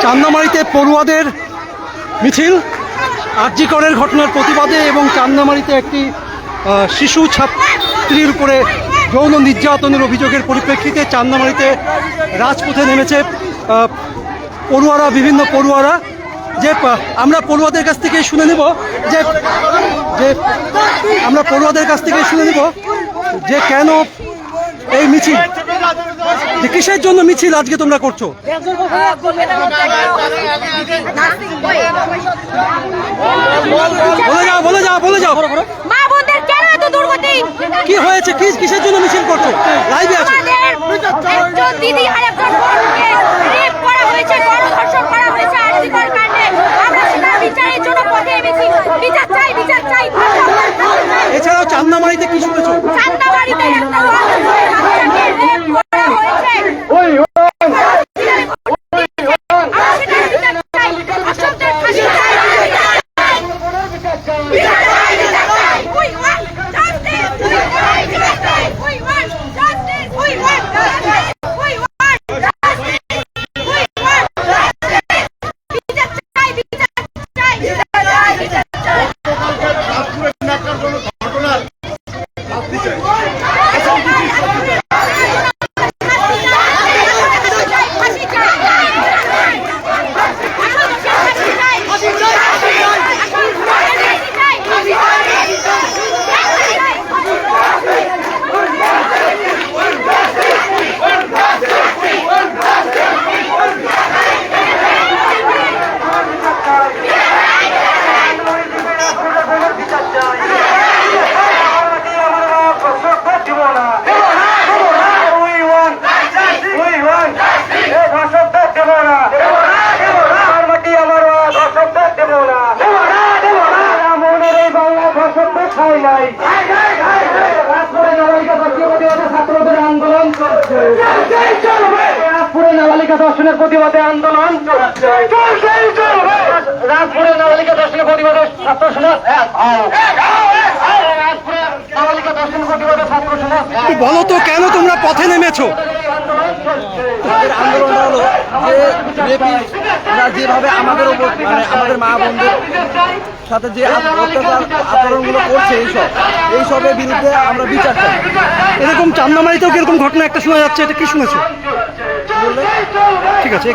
চান্দামারিতে পড়ুয়াদের মিছিল আরজি করের ঘটনার প্রতিবাদে এবং চান্দামারিতে একটি শিশু ছাত্রীর উপরে যৌন নির্যাতনের অভিযোগের পরিপ্রেক্ষিতে চান্দামারিতে রাজপথে নেমেছে পড়ুয়ারা, বিভিন্ন পড়ুয়ারা। যে আমরা পড়ুয়াদের কাছ থেকে শুনে নেব যে আমরা পড়ুয়াদের কাছ থেকে শুনে নেব যে কেন এই মিছিল, যে কিসের জন্য মিছিল আজকে তোমরা করছো। বলে যাও কি হয়েছে, কিসের জন্য মিছিল করছো? লাইভে আছে। দিদি আর একজন বোনকে রেপ করা হয়েছে, গণধর্ষণ করা হয়েছে আরজিকর কাণ্ডে। আমরা সেটা বিচারের জন্য পথে এসেছি। বিচার চাই। এছাড়াও চান্দামারিতে কি শুনেছো? চান্দামারিতে একটা বাচ্চাকে রেপ করা হয়েছে। রাজপুরে নাবালিকা ধর্ষণের প্রতিবাদে আন্দোলন চলছে। রাজপুরে নাবালিকা ধর্ষণের প্রতিবাদে ছাত্র সমাজ বলো তো কেন তোমরা পথে নেমেছো? আন্দোলনটা হলো যে যেভাবে আমাদের উপর, মানে আমাদের মা বোনদের সাথে যে আচরণগুলো করছে এইসবের বিরুদ্ধে আমরা বিচার চাই। এরকম চান্দামারিতেও কিরকম ঘটনা একটা শোনা যাচ্ছে, এটা কি শুনেছো? ঠিক আছে।